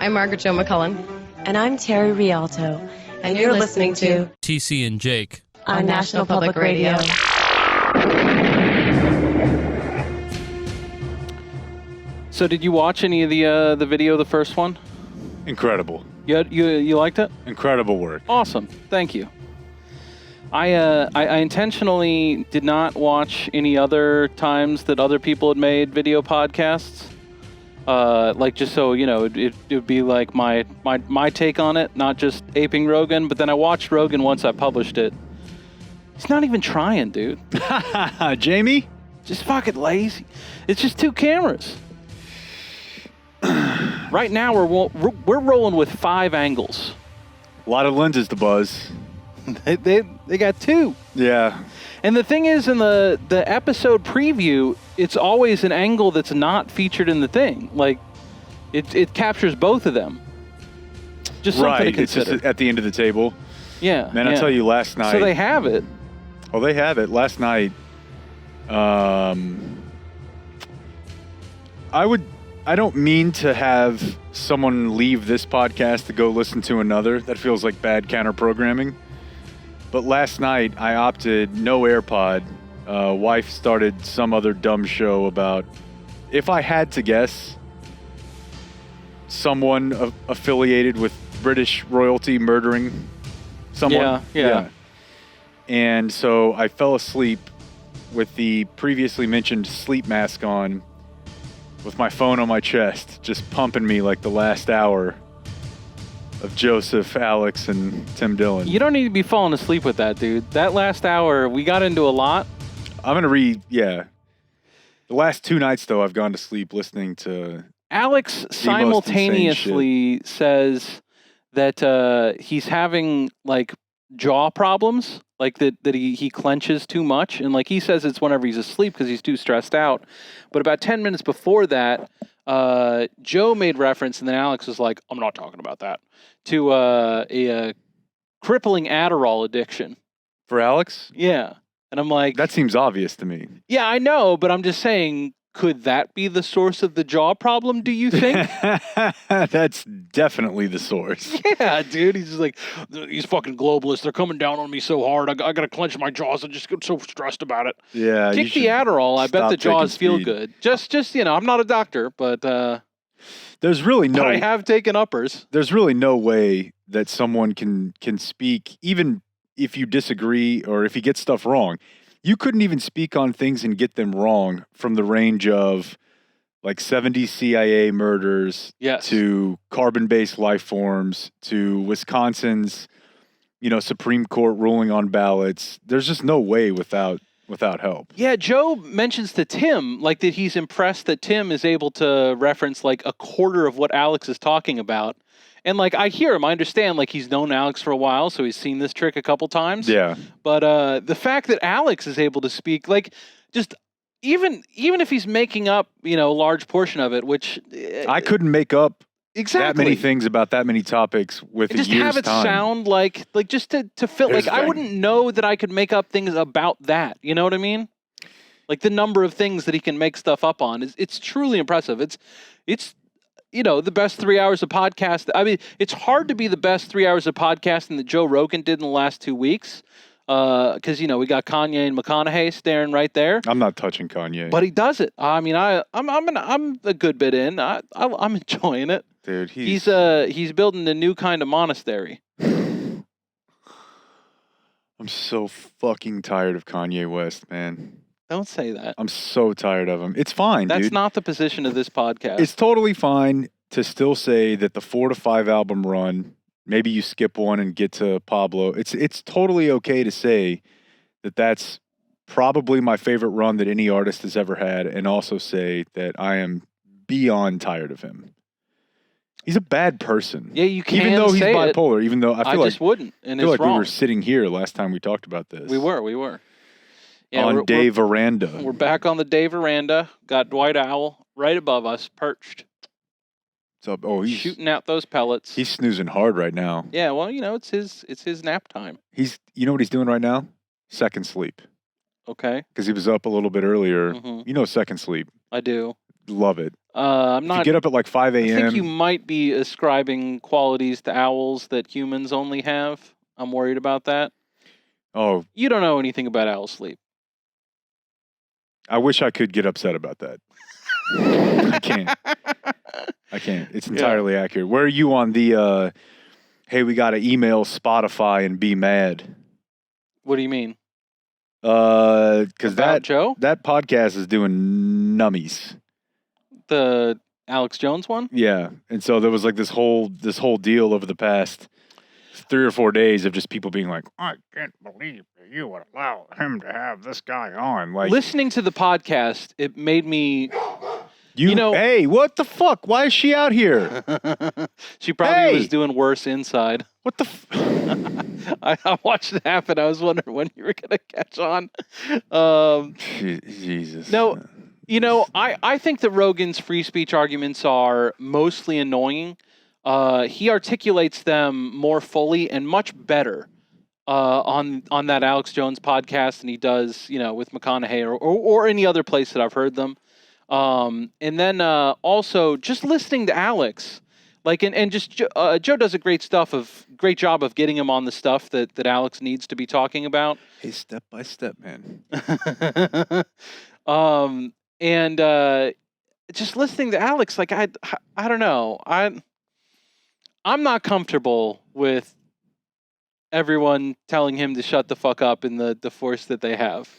I'm Margaret Jo McCullen. And I'm Terry Rialto. And you're listening to TC and Jake on National Public Radio. So did you watch any of the video of the first one? Incredible. You liked it? Incredible work. Awesome. Thank you. I intentionally did not watch any other times that other people had made video podcasts. Like just so, you know, it would be like my take on it, not just aping Rogan. But then I watched Rogan once I published it. He's not even trying, dude. Jamie? Just fucking lazy. It's just two cameras. Right now we're rolling with 5 angles. A lot of lenses to buzz. They got 2. Yeah. And the thing is, in the episode preview, it's always an angle that's not featured in the thing. Like, it captures both of them. Just something to consider. It's just at the end of the table. Yeah. Man, I tell you, last night. So they have it. Oh, they have it. Last night, I don't mean to have someone leave this podcast to go listen to another. That feels like bad counter programming. But last night, I opted no AirPod. Wife started some other dumb show about, if I had to guess, someone affiliated with British royalty murdering someone. Yeah. And so I fell asleep with the previously mentioned sleep mask on, with my phone on my chest, just pumping me like the last hour of Joseph, Alex, and Tim Dillon. You don't need to be falling asleep with that, dude. That last hour, we got into a lot. I'm going to read, The last 2 nights, though, I've gone to sleep listening to Alex simultaneously says that he's having, like, jaw problems, like that he clenches too much. And, like, he says it's whenever he's asleep because he's too stressed out. But about 10 minutes before that, Joe made reference, and then Alex was like, I'm not talking about that, to a crippling Adderall addiction. For Alex? Yeah. And I'm like... That seems obvious to me. Yeah, I know, but I'm just saying, could that be the source of the jaw problem, do you think? That's definitely the source. Yeah, dude. He's just like, these fucking globalists, they're coming down on me so hard. I got to clench my jaws. I just get so stressed about it. Yeah. Kick the Adderall. I bet the jaws feel good. Just you know, I'm not a doctor, but... There's really no... But I have taken uppers. There's really no way that someone can speak, even if you disagree or if you get stuff wrong. You couldn't even speak on things and get them wrong from the range of like 70 CIA murders to carbon-based life forms to Wisconsin's, Supreme Court ruling on ballots. There's just no way without help. Yeah, Joe mentions to Tim, like, that he's impressed that Tim is able to reference, like, a quarter of what Alex is talking about. And, like, I hear him. I understand, like, he's known Alex for a while, so he's seen this trick a couple times. Yeah. But the fact that Alex is able to speak, like, just even if he's making up, a large portion of it, which... I couldn't make up exactly that many things about that many topics with a year's time. Just have it sound like just to fill... Like, I wouldn't know that I could make up things about that. You know what I mean? Like, the number of things that he can make stuff up on, it's truly impressive. It's the best 3 hours of podcast. I mean, it's hard to be the best 3 hours of podcasting that Joe Rogan did in the last 2 weeks. Because, we got Kanye and McConaughey staring right there. I'm not touching Kanye. But he does it. I mean, I'm a good bit in. I'm enjoying it. Dude, he's building a new kind of monastery. I'm so fucking tired of Kanye West, man. Don't say that. I'm so tired of him. It's fine, That's dude. not the position of this podcast. It's totally fine to still say that the 4 to 5 album run, maybe you skip one and get to Pablo. It's totally okay to say that that's probably my favorite run that any artist has ever had, and also say that I am beyond tired of him. He's a bad person. Yeah, you can even though he's say bipolar. It. Even though I just wouldn't, and I feel it's like wrong. we were sitting here last time we talked about this. We were. Yeah, on Day Veranda. We're back on the Day Veranda. Got Dwight Owl right above us, perched. So, he's shooting out those pellets. He's snoozing hard right now. Yeah, well, it's his nap time. You know what he's doing right now? Second sleep. Okay. Because he was up a little bit earlier. Mm-hmm. You know second sleep. I do. love it. I'm If not. you get up at like 5 I think you a.m. might be ascribing qualities to owls that humans only have. I'm worried about that. Oh, You don't know anything about owl sleep. I wish I could get upset about that. I can't. It's entirely accurate. Where are you on the, hey, we got to email Spotify and be mad? What do you mean? Because Joe? that podcast is doing nummies. The Alex Jones one? Yeah, and so there was like this whole deal over the past 3 or 4 days of just people being like, I can't believe that you would allow him to have this guy on. Like, listening to the podcast, it made me. You know, hey, what the fuck? Why is she out here? She probably was doing worse inside. What the? I watched it happen. I was wondering when you were going to catch on. Jesus. No, you know, I think that Rogan's free speech arguments are mostly annoying. He articulates them more fully and much better on that Alex Jones podcast than he does, you know, with McConaughey or any other place that I've heard them. And then also just listening to Alex, like and just Joe does a great job of getting him on the stuff that Alex needs to be talking about. Hey, step by step, man. And just listening to Alex, like I don't know, I'm not comfortable with everyone telling him to shut the fuck up in the force that they have.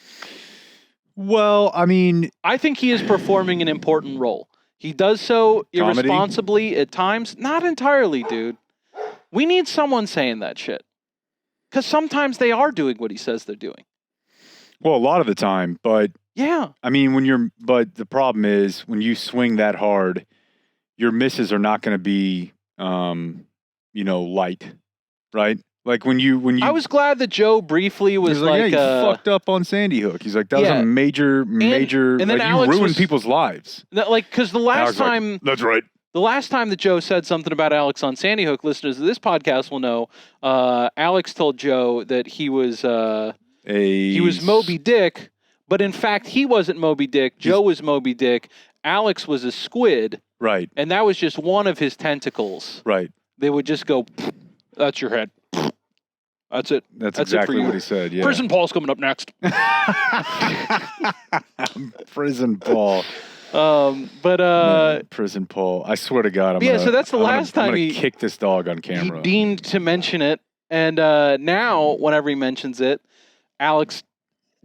Well, I mean, I think he is performing an important role. He does so irresponsibly at times. Not entirely, dude. We need someone saying that shit. Because sometimes they are doing what he says they're doing. Well, a lot of the time, but yeah. I mean, but the problem is when you swing that hard, your misses are not going to be, light, right? Like when you. I was glad that Joe briefly was like, you fucked up on Sandy Hook. He's like, that was a major, and then like, you ruined people's lives. Like, because the last time, that's right. The last time that Joe said something about Alex on Sandy Hook, listeners of this podcast will know, Alex told Joe that he was Moby Dick, but in fact he wasn't Moby Dick. Joe was Moby Dick. Alex was a squid. Right. And that was just one of his tentacles. Right. They would just go, that's your head. That's it. That's exactly what he said, yeah. Prison Paul's coming up next. Prison Paul. Prison Paul. I swear to God, so that's the last time he kicked this dog on camera. He deigned to mention it, and now whenever he mentions it, Alex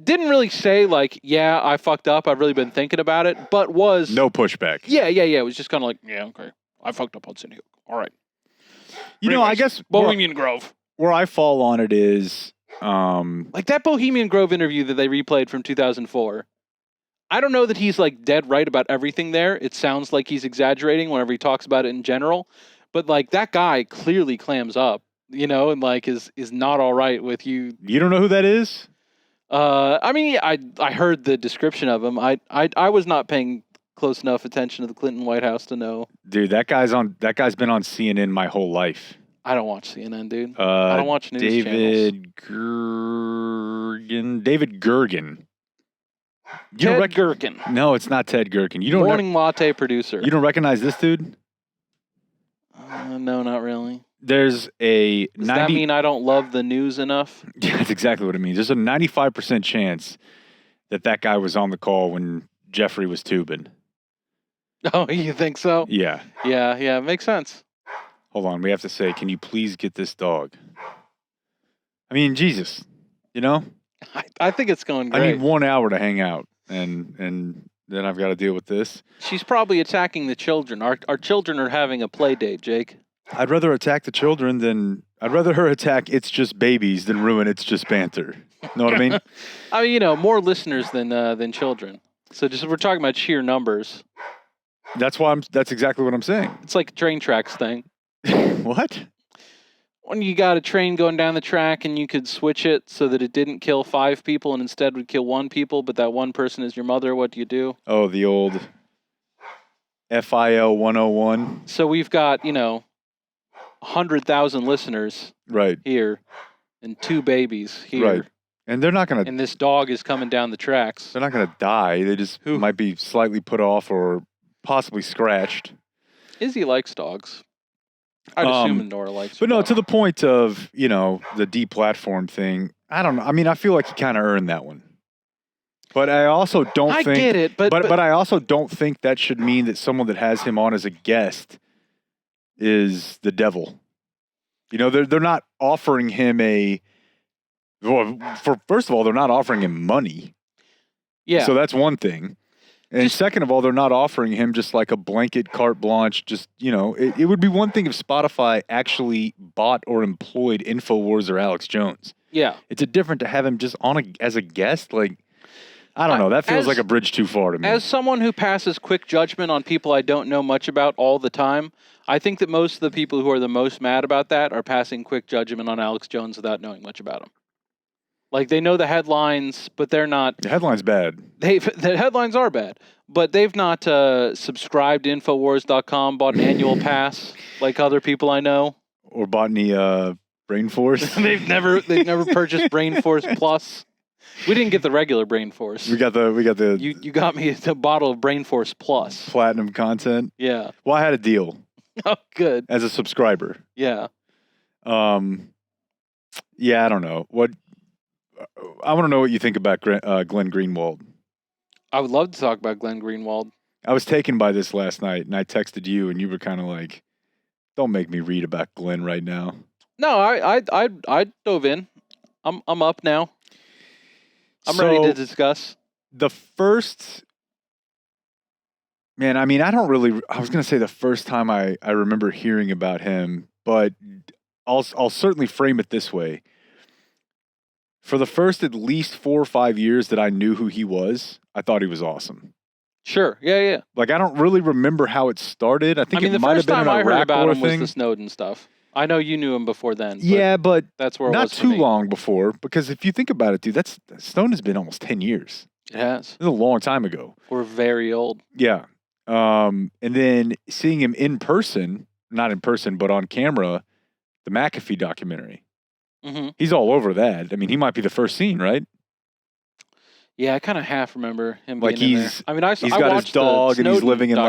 didn't really say like, "Yeah, I fucked up. I've really been thinking about it," but was no pushback. Yeah. It was just kind of like, "Yeah, okay, I fucked up on Sandy Hook. All right." I guess Bohemian Grove. Where I fall on it is like that Bohemian Grove interview that they replayed from 2004. I don't know that he's like dead right about everything there. It sounds like he's exaggerating whenever he talks about it in general, but like that guy clearly clams up, and like is not all right with you. You don't know who that is? I mean, I heard the description of him. I was not paying close enough attention to the Clinton White House to know. Dude, that guy's been on CNN my whole life. I don't watch CNN, dude. I don't watch news channels. David Gergen. Ted Gergen. No, it's not Ted Gergen. You don't Morning latte producer. You don't recognize this dude? No, not really. There's a Does that mean I don't love the news enough? Yeah, that's exactly what it means. There's a 95% chance that guy was on the call when Jeffrey was tubing. Oh, you think so? Yeah. Yeah, makes sense. Hold on, we have to say, can you please get this dog? I mean, Jesus, I think it's going great. I need 1 hour to hang out, and then I've got to deal with this. She's probably attacking the children. Our children are having a play date, Jake. I'd rather attack the children I'd rather her attack It's Just Babies than ruin It's Just Banter. Know what I mean? I mean, more listeners than children. So we're talking about sheer numbers. That's exactly what I'm saying. It's like a train tracks thing. What? When you got a train going down the track and you could switch it so that it didn't kill 5 people and instead would kill 1 people, but that 1 person is your mother, what do you do? Oh, the old FIL 101. So we've got, 100,000 listeners here and 2 babies here. Right. And they're not going to... And this dog is coming down the tracks. They're not going to die. They just might be slightly put off or possibly scratched. Izzy likes dogs. I'd assume Nora likes. But no, to the point of the deplatform thing. I don't know. I mean, I feel like he kind of earned that one. But I also don't think. I get it, but I also don't think that should mean that someone that has him on as a guest is the devil. They're not offering him first of all, they're not offering him money. Yeah. So that's one thing. And second of all, they're not offering him just like a blanket carte blanche. Just, it would be one thing if Spotify actually bought or employed InfoWars or Alex Jones. Yeah. It's different to have him just on as a guest. Like, I don't know. That feels like a bridge too far to me. As someone who passes quick judgment on people I don't know much about all the time, I think that most of the people who are the most mad about that are passing quick judgment on Alex Jones without knowing much about him. Like, they know the headlines, but they're not... The headline's bad. The headlines are bad, but they've not subscribed to Infowars.com, bought an annual pass like other people I know. Or bought any Brain Force. They've never purchased Brain Force Plus. We didn't get the regular Brain Force. We got the... You got me a bottle of Brain Force Plus. Platinum content. Yeah. Well, I had a deal. Oh, good. As a subscriber. Yeah. Yeah, I don't know. I want to know what you think about Glenn Greenwald. I would love to talk about Glenn Greenwald. I was taken by this last night, and I texted you, and you were kind of like, "Don't make me read about Glenn right now." No, I dove in. I'm up now. I'm ready to discuss. The first, man, I mean, I was going to say the first time I remember hearing about him, but I'll certainly frame it this way. For the first at least 4 or 5 years that I knew who he was, I thought he was awesome. Sure. Yeah. Like, I don't really remember how it started. I think it might have been an Iraq War thing. The first time I heard about him was the Snowden stuff. I know you knew him before then. Yeah, but that's where it not was too long before, because if you think about it, dude, Snowden has been almost 10 years. It has. It's a long time ago. We're very old. Yeah. And then seeing him in person, not in person, but on camera, the McAfee documentary. Mm-hmm. He's all over that. I mean, he might be the first scene, right? Yeah, I kind of half remember him like being in there. I mean, he's got his dog, and he's living in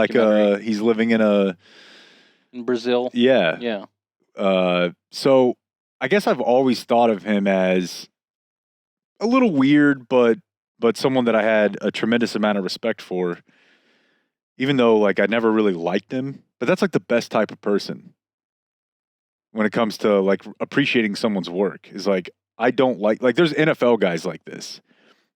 in Brazil. Yeah. Yeah. So I guess I've always thought of him as a little weird, but someone that I had a tremendous amount of respect for, even though like I never really liked him. But that's like the best type of person when it comes to like appreciating someone's work. Is like, I don't like there's NFL guys like this.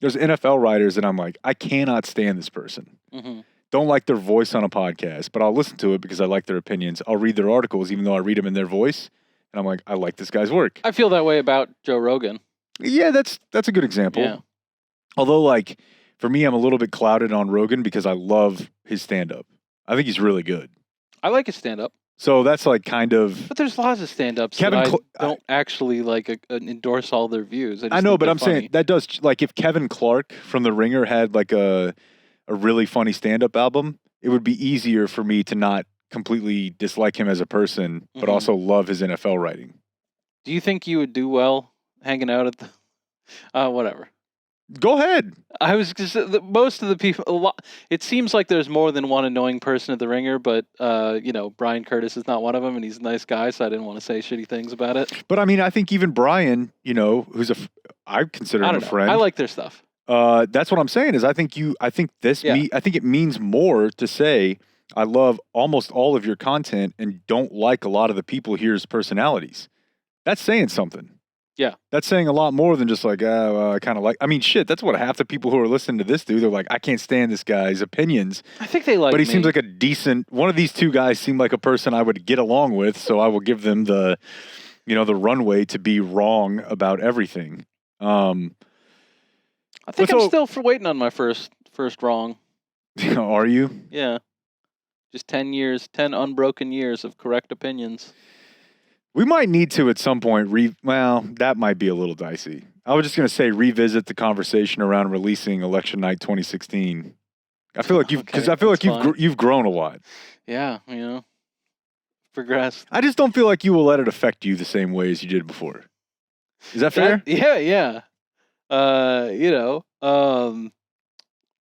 There's NFL writers that I'm like, I cannot stand this person. Mm-hmm. Don't like their voice on a podcast, but I'll listen to it because I like their opinions. I'll read their articles, even though I read them in their voice. And I'm like, I like this guy's work. I feel that way about Joe Rogan. Yeah, that's a good example. Yeah. Although, like, for me, I'm a little bit clouded on Rogan because I love his stand-up. I think he's really good. I like his stand-up. So that's like kind of... But there's lots of stand-ups that I don't actually like endorse all their views. I know, but I'm saying that does... Like, if Kevin Clark from The Ringer had like a really funny stand-up album, it would be easier for me to not completely dislike him as a person, but also love his NFL writing. Do you think you would do well hanging out at the... whatever. Go ahead. I was just... Most of the people... It seems like there's more than one annoying person at The Ringer, but, Brian Curtis is not one of them, and he's a nice guy, so I didn't want to say shitty things about it. But, I mean, I think even Brian, who's I consider him a friend. I like their stuff. That's what I'm saying is I think it means more to say I love almost all of your content and don't like a lot of the people here's personalities. That's saying something. Yeah. That's saying a lot more than just like, I kind of like, I mean, shit, that's what half the people who are listening to this do. They're like, I can't stand this guy's opinions. I think they like But he me. seems like a decent, one of these two guys seem like a person I would get along with. So I will give them the runway to be wrong about everything. I think I'm still waiting on my first wrong. Are you? Yeah. Just 10 unbroken years of correct opinions. We might need to at some point that might be a little dicey. I was just going to say revisit the conversation around releasing election night 2016. I feel like you've grown a lot. Yeah, progressed. I just don't feel like you will let it affect you the same way as you did before. Is that fair? Yeah.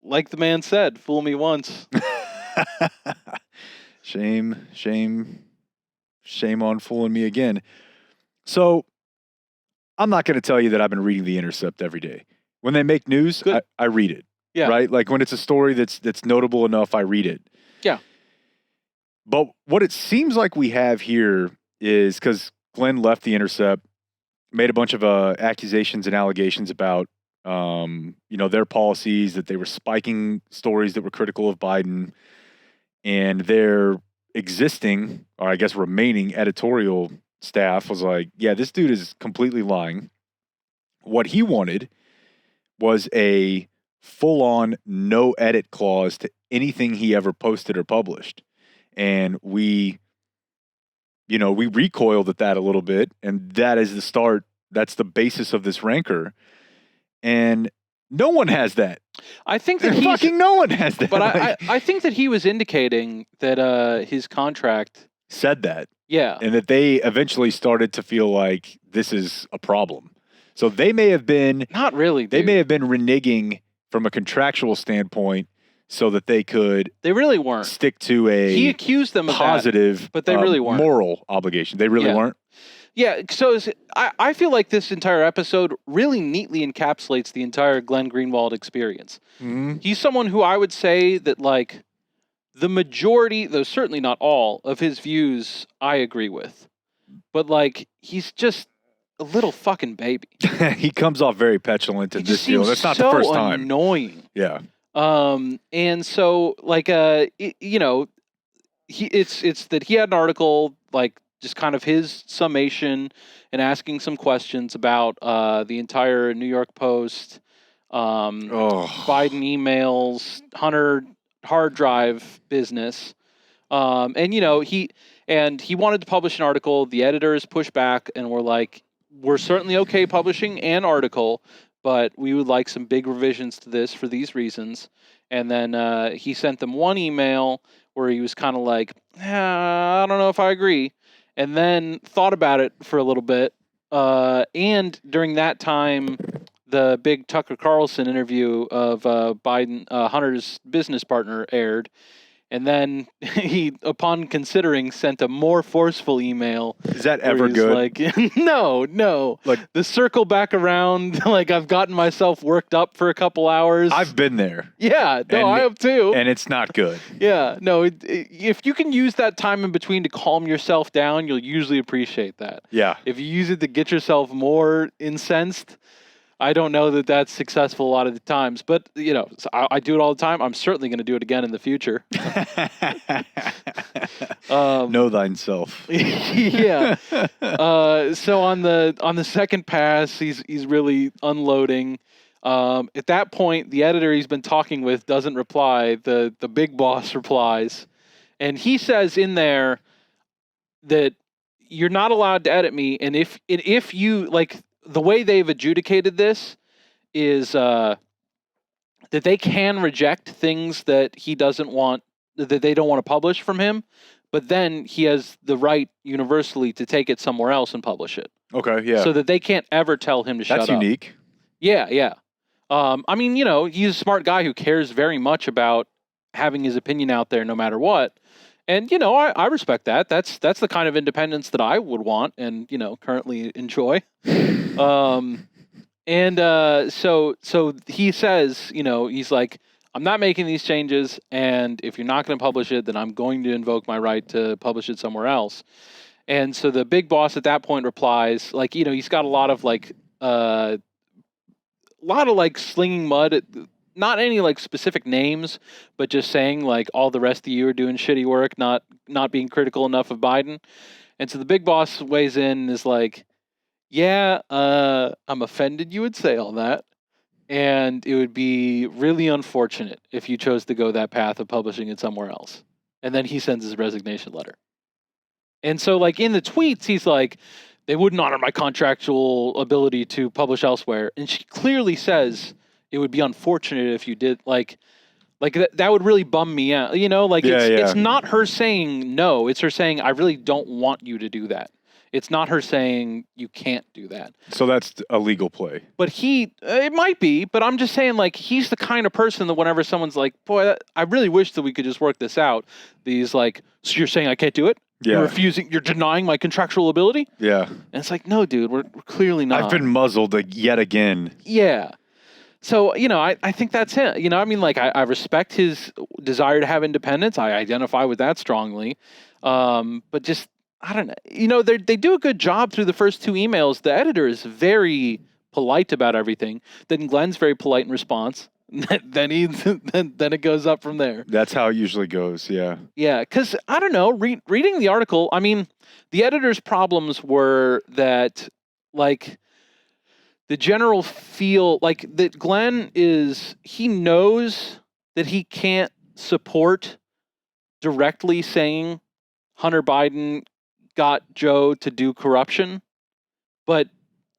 Like the man said, fool me once. Shame on fooling me again. So I'm not going to tell you that I've been reading The Intercept every day. When they make news, I read it. Yeah. Right? Like when it's a story that's notable enough, I read it. Yeah. But what it seems like we have here is because Glenn left The Intercept, made a bunch of accusations and allegations about their policies, that they were spiking stories that were critical of Biden, and their existing, or I guess remaining, editorial staff was like, yeah, this dude is completely lying. What he wanted was a full-on no-edit clause to anything he ever posted or published. And we recoiled at that a little bit, and that is the start. That's the basis of this rancor. And no one has that. I think that fucking no one has that. But I think that he was indicating that his contract said that. Yeah. And that they eventually started to feel like this is a problem. So they may have been... Not really, dude. They may have been reneging from a contractual standpoint so that they could... They really weren't. ...stick to a... He accused them of positive... that, but they really weren't. ...moral obligation. They really weren't? Yeah, so I feel like this entire episode really neatly encapsulates the entire Glenn Greenwald experience. Mm-hmm. He's someone who I would say that, like, the majority, though certainly not all, of his views I agree with. But, like, he's just a little fucking baby. He comes off very petulant in this deal. That's not the first time. Annoying. Yeah. And so, like, it's that he had an article, like, just kind of his summation and asking some questions about the entire New York Post, Biden emails, Hunter hard drive business. And he wanted to publish an article. The editors pushed back and were like, we're certainly okay publishing an article, but we would like some big revisions to this for these reasons. And then he sent them one email where he was kind of like, I don't know if I agree. And then thought about it for a little bit. And during that time, the big Tucker Carlson interview of Hunter's business partner aired. And then he, upon considering, sent a more forceful email. Is that ever good? Like, no. Like the circle back around, like I've gotten myself worked up for a couple hours. I've been there. Yeah, no, I have too. And it's not good. Yeah, no, if you can use that time in between to calm yourself down, you'll usually appreciate that. Yeah. If you use it to get yourself more incensed, I don't know that that's successful a lot of the times, but I do it all the time. I'm certainly going to do it again in the future. Know thyself. Yeah. So on the second pass, he's really unloading. At that point, the editor he's been talking with doesn't reply. The big boss replies, and he says in there that you're not allowed to edit me, and if you like. The way they've adjudicated this is that they can reject things that he doesn't want, that they don't want to publish from him, but then he has the right universally to take it somewhere else and publish it. Okay, yeah. So that they can't ever tell him to shut up. That's unique. Yeah. I mean, he's a smart guy who cares very much about having his opinion out there no matter what. And, I respect that. That's the kind of independence that I would want and, currently enjoy. So he says, he's like, I'm not making these changes. And if you're not going to publish it, then I'm going to invoke my right to publish it somewhere else. And so the big boss at that point replies, like, he's got a lot of slinging mud at, not any like specific names, but just saying like all the rest of you are doing shitty work, not being critical enough of Biden. And so the big boss weighs in and is like, yeah, I'm offended you would say all that. And it would be really unfortunate if you chose to go that path of publishing it somewhere else. And then he sends his resignation letter. And so like in the tweets, he's like, they wouldn't honor my contractual ability to publish elsewhere. And she clearly says, it would be unfortunate if you did like that would really bum me out. It's not her saying no, it's her saying I really don't want you to do that. It's not her saying you can't do that. So that's a legal play. But it might be, but I'm just saying, like, he's the kind of person that whenever someone's like, boy, I really wish that we could just work this out. These like, so you're saying I can't do it? Yeah. You're denying my contractual ability? Yeah. And it's like, no, dude, we're clearly not. I've been muzzled yet again. Yeah. So, I think that's him. I mean, like, I respect his desire to have independence. I identify with that strongly. But just, I don't know. They do a good job through the first 2 emails. The editor is very polite about everything. Then Glenn's very polite in response. then it goes up from there. That's how it usually goes, yeah. Yeah, because, I don't know, reading the article, I mean, the editor's problems were that, like, the general feel like that Glenn he knows that he can't support directly saying Hunter Biden got Joe to do corruption, but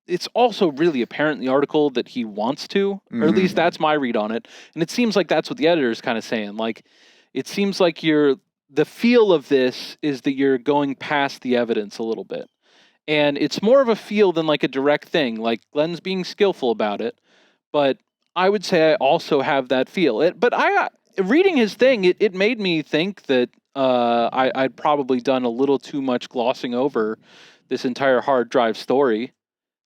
it's also really apparent in the article that he wants to, or at least that's my read on it. And it seems like that's what the editor is kind of saying. Like, it seems like the feel of this is that you're going past the evidence a little bit. And it's more of a feel than like a direct thing. Like, Glenn's being skillful about it, but I would say I also have that feel. But reading his thing, it made me think that I'd probably done a little too much glossing over this entire hard drive story.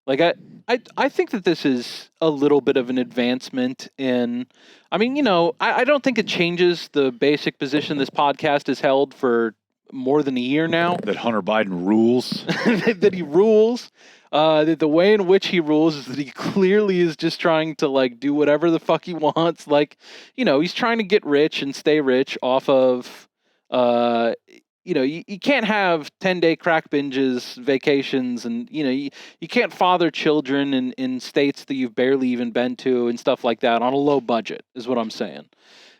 Like, I think that this is a little bit of an advancement in. I mean, I don't think it changes the basic position this podcast has held for more than a year now. That Hunter Biden rules. That he rules. That the way in which he rules is that he clearly is just trying to, like, do whatever the fuck he wants. Like, he's trying to get rich and stay rich off of, you can't have 10-day crack binges, vacations, and, you can't father children in states that you've barely even been to and stuff like that on a low budget, is what I'm saying.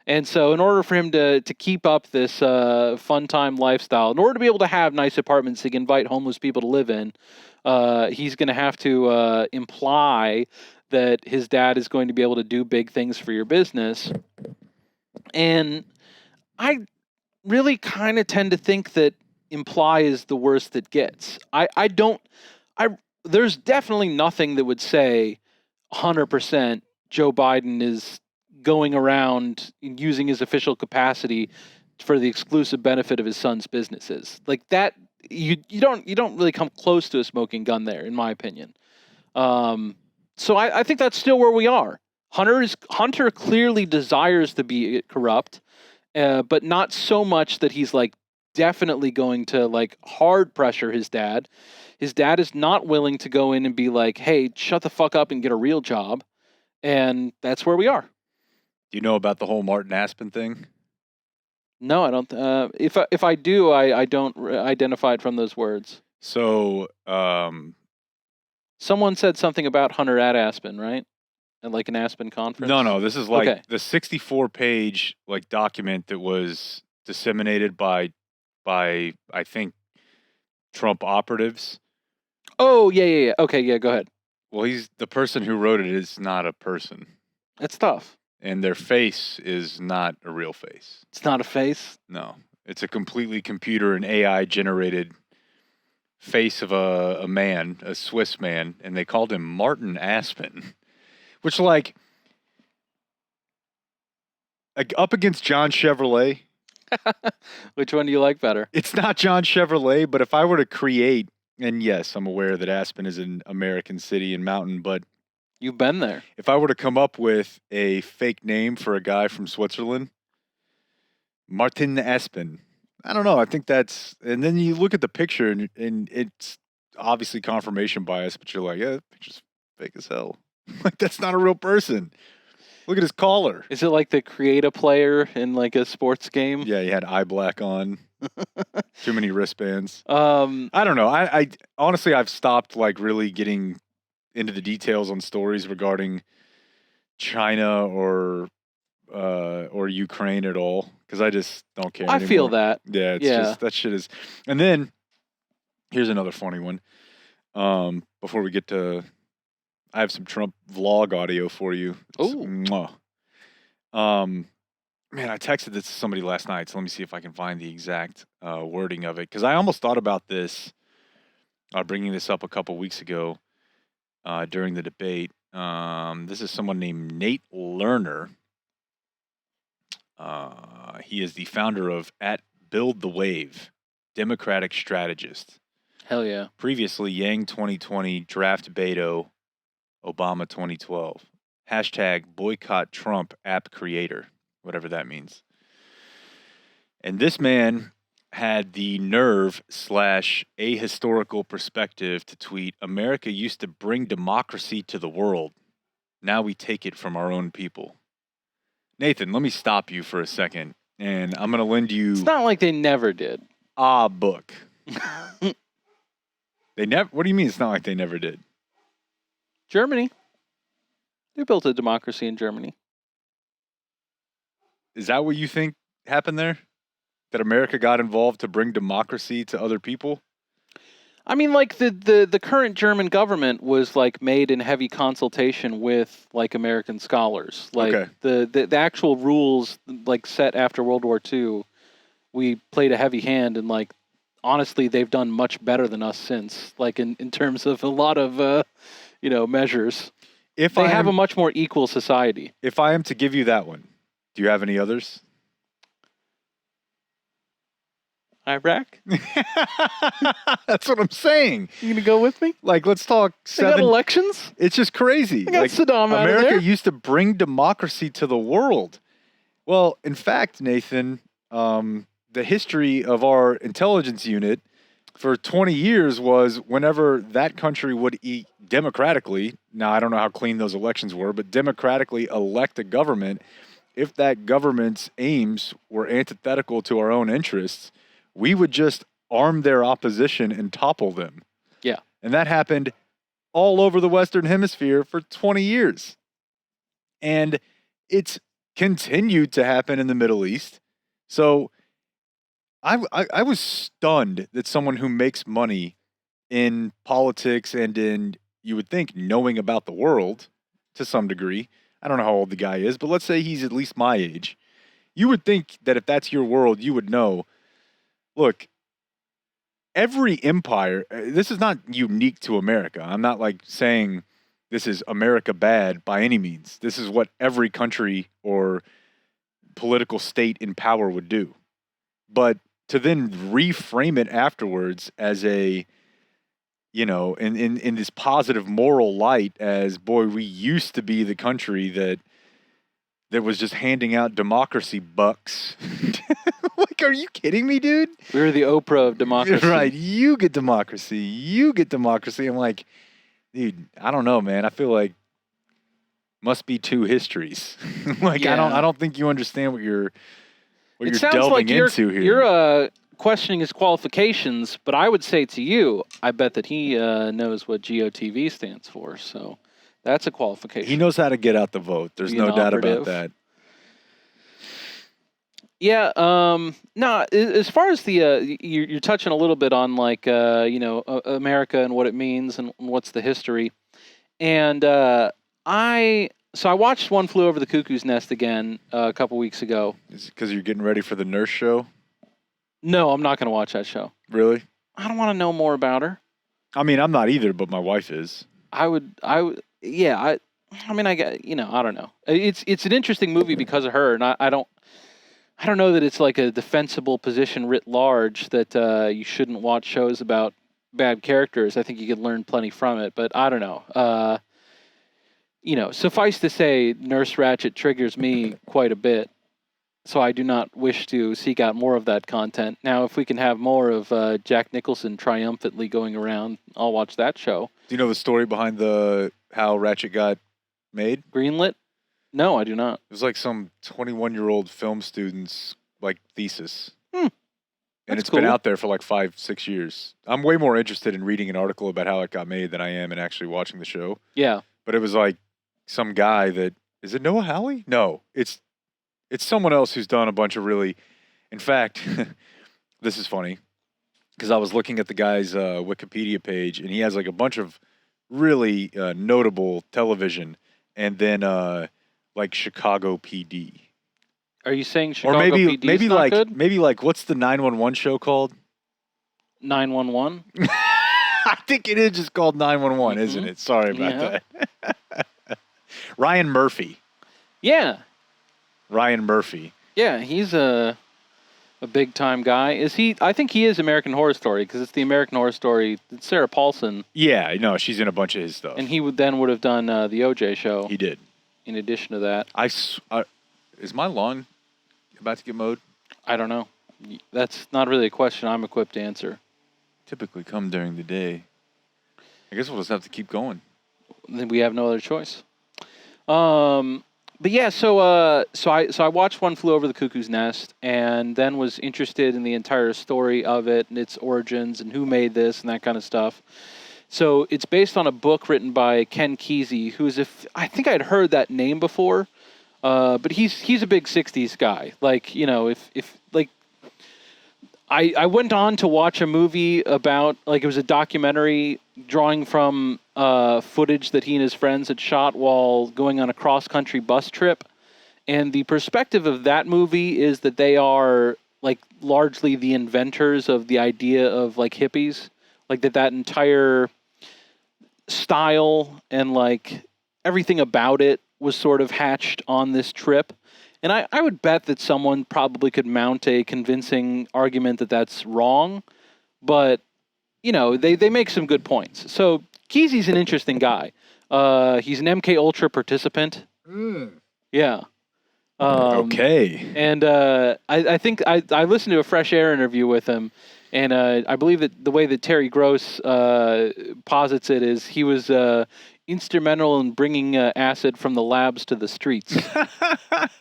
And so in order for him to keep up this fun time lifestyle, in order to be able to have nice apartments he can invite homeless people to live in, he's going to have to imply that his dad is going to be able to do big things for your business. And I really kind of tend to think that imply is the worst that gets. There's definitely nothing that would say 100% Joe Biden is going around using his official capacity for the exclusive benefit of his son's businesses. Like that, you don't really come close to a smoking gun there, in my opinion. So I think that's still where we are. Hunter clearly desires to be corrupt, but not so much that he's like definitely going to like hard pressure his dad. His dad is not willing to go in and be like, "Hey, shut the fuck up and get a real job," and that's where we are. Do you know about the whole Martin Aspen thing? No, I don't. If I do, I don't identify it from those words. So, someone said something about Hunter at Aspen, right? At like an Aspen conference. No. This is like the 64-page like document that was disseminated by I think Trump operatives. Oh yeah. Okay, yeah. Go ahead. Well, the person who wrote it is not a person. That's tough. And their face is not a real face. It's not a face? No. It's a completely computer and AI generated face of a man, a Swiss man, and they called him Martin Aspen. Which, like up against John Chevrolet. Which one do you like better? It's not John Chevrolet, but if I were to create, and yes, I'm aware that Aspen is an American city and mountain, but you've been there. If I were to come up with a fake name for a guy from Switzerland, Martin Aspen. I don't know. I think that's, and then you look at the picture and it's obviously confirmation bias, but you're like, yeah, that picture's fake as hell. Like, that's not a real person. Look at his collar. Is it like the create a player in like a sports game? Yeah, he had eye black on. Too many wristbands. I don't know. I honestly, I've stopped like really getting into the details on stories regarding China or Ukraine at all, because I just don't care anymore. I feel that. Yeah, it's just that shit is. And then here's another funny one. Before we get to, I have some Trump vlog audio for you. Oh. Man, I texted this to somebody last night, so let me see if I can find the exact wording of it, because I almost thought about this bringing this up a couple weeks ago during the debate. This is someone named Nate Lerner. He is the founder of @Build the Wave, Democratic strategist. Hell yeah. Previously, Yang 2020, Draft Beto, Obama 2012. #boycott Trump app creator, whatever that means. And this man had the nerve / ahistorical perspective to tweet, "America used to bring democracy to the world. Now we take it from our own people." Nathan, let me stop you for a second, and I'm going to lend you It's not like they never did. a book. They never. What do you mean it's not like they never did? Germany. They built a democracy in Germany. Is that what you think happened there? That America got involved to bring democracy to other people? I mean, like the current German government was like made in heavy consultation with like American scholars. Like Okay. the actual rules like set after World War II, we played a heavy hand, and like honestly, they've done much better than us since. Like in terms of a lot of measures, they have a much more equal society. If I am to give you that one, do you have any others? Iraq? That's what I'm saying. You gonna go with me? Like, let's talk They got 7. elections. It's just crazy. They got Like, Saddam out of America there. used to bring democracy to the world. Well, in fact, Nathan, the history of our intelligence unit for 20 years was whenever that country would democratically, now I don't know how clean those elections were, but democratically elect a government, if that government's aims were antithetical to our own interests, we would just arm their opposition and topple them. Yeah. And that happened all over the Western Hemisphere for 20 years. And it's continued to happen in the Middle East. So I was stunned that someone who makes money in politics and in, you would think, knowing about the world to some degree. I don't know how old the guy is, but let's say he's at least my age. You would think that if that's your world, you would know, look, every empire, this is not unique to America. I'm not like saying this is America bad by any means. This is what every country or political state in power would do. But to then reframe it afterwards as a, in this positive moral light as, boy, we used to be the country that was just handing out democracy bucks. Like, are you kidding me, dude? We're the Oprah of democracy. Right. You get democracy. You get democracy. I'm like, dude, I don't know, man. I feel like must be two histories. Like, Yeah. I don't think you understand what you're It sounds delving like into here. You're questioning his qualifications, but I would say to you, I bet that he knows what GOTV stands for. So that's a qualification. He knows how to get out the vote. There's Be no an doubt about operative. that. Yeah. No. As far as the you're touching a little bit on like America and what it means and what's the history, and I watched One Flew Over the Cuckoo's Nest again a couple weeks ago. Is it because you're getting ready for the nurse show? No, I'm not going to watch that show. Really? I don't want to know more about her. I mean, I'm not either, but my wife is. I would. Yeah. I mean, I get. I don't know. It's an interesting movie because of her, and I don't know that it's like a defensible position writ large that you shouldn't watch shows about bad characters. I think you could learn plenty from it, but I don't know. Suffice to say, Nurse Ratched triggers me quite a bit, so I do not wish to seek out more of that content. Now, if we can have more of Jack Nicholson triumphantly going around, I'll watch that show. Do you know the story behind how Ratchet got made? Greenlit? No, I do not. It was like some 21-year-old film student's like thesis. And That's it's been cool. out there for like 5-6 years. I'm way more interested in reading an article about how it got made than I am in actually watching the show. Yeah. But it was like some guy is it Noah Hawley? No, it's someone else who's done a bunch of really, in fact, this is funny because I was looking at the guy's Wikipedia page and he has like a bunch of really notable television and then like Chicago PD. Are you saying Chicago Or PD is not good? maybe like what's the 911 show called? 911? I think it is just called 911, isn't it? Sorry about that. Ryan Murphy. Yeah. Ryan Murphy. Yeah, he's a big time guy. Is he? I think he is American Horror Story because it's the American Horror Story. It's Sarah Paulson. Yeah, no, she's in a bunch of his stuff. And he would have done the OJ show. He did. In addition to that, is my lawn about to get mowed? I don't know. That's not really a question I'm equipped to answer. Typically come during the day. I guess we'll just have to keep going. Then we have no other choice. But yeah, so I watched One Flew Over the Cuckoo's Nest, and then was interested in the entire story of it and its origins and who made this and that kind of stuff. So it's based on a book written by Ken Kesey, who's I think I'd heard that name before, but he's a big '60s guy. Like, you know, if I went on to watch a movie about, like, it was a documentary drawing from footage that he and his friends had shot while going on a cross-country bus trip. And the perspective of that movie is that they are, like, largely the inventors of the idea of, like, hippies. Like, that entire style and, like, everything about it was sort of hatched on this trip. And I would bet that someone probably could mount a convincing argument that that's wrong, but, you know, they make some good points. So Kesey's an interesting guy. He's an MK Ultra participant. Yeah. Okay. And I think I listened to a Fresh Air interview with him, and I believe that the way that Terry Gross posits it is he was instrumental in bringing acid from the labs to the streets.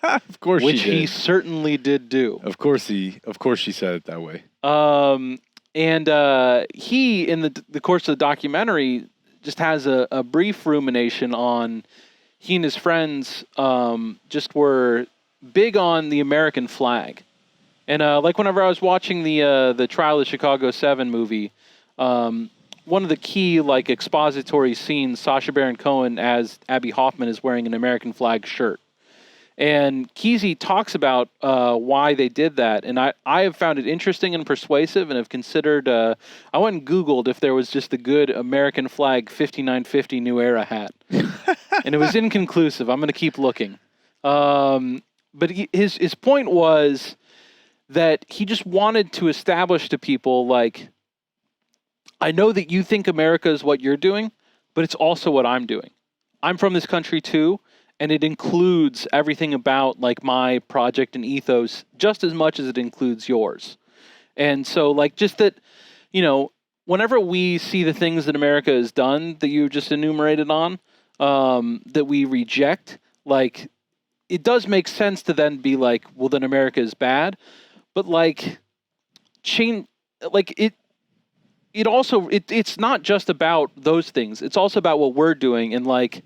Of course, which he certainly did do. Of course she said it that way. And he, in the course of the documentary, just has a brief rumination on he and his friends just were big on the American flag. And like whenever I was watching the Trial of Chicago 7 movie, one of the key, like, expository scenes, Sacha Baron Cohen as Abby Hoffman is wearing an American flag shirt. And Kesey talks about why they did that. And I have found it interesting and persuasive, and have considered, I went and Googled if there was just a good American flag 5950 New Era hat. And it was inconclusive. I'm going to keep looking. But his point was that he just wanted to establish to people, like, I know that you think America is what you're doing, but it's also what I'm doing. I'm from this country too, and it includes everything about, like, my project and ethos just as much as it includes yours. And so, like, just that, you know, whenever we see the things that America has done that you just enumerated on, that we reject, like, it does make sense to then be like, well, then America is bad. But, like, change, like, it also, it's not just about those things. It's also about what we're doing. And, like,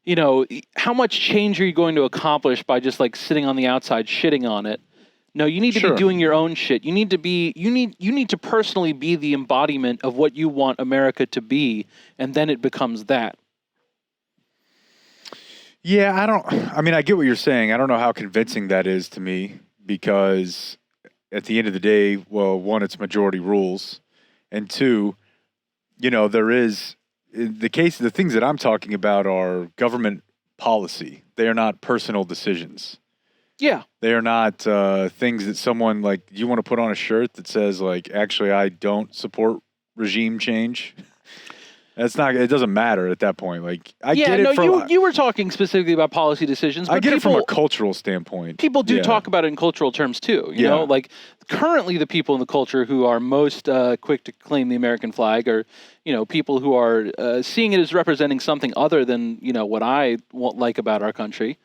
you know, how much change are you going to accomplish by just, like, sitting on the outside shitting on it? No, you need to be doing your own shit. You need to personally be the embodiment of what you want America to be, and then it becomes that. Yeah, I mean, I get what you're saying. I don't know how convincing that is to me, because at the end of the day, well, one, it's majority rules. And two, you know, there is, in the case, the things that I'm talking about are government policy. They are not personal decisions. Yeah. They are not things that someone, like, you want to put on a shirt that says, like, actually, I don't support regime change. That's not, it doesn't matter at that point. Like, I get it from... you were talking specifically about policy decisions. But I get it from a cultural standpoint. People do talk about it in cultural terms too. You know, like, currently the people in the culture who are most quick to claim the American flag are, you know, people who are seeing it as representing something other than, you know, what I like about our country.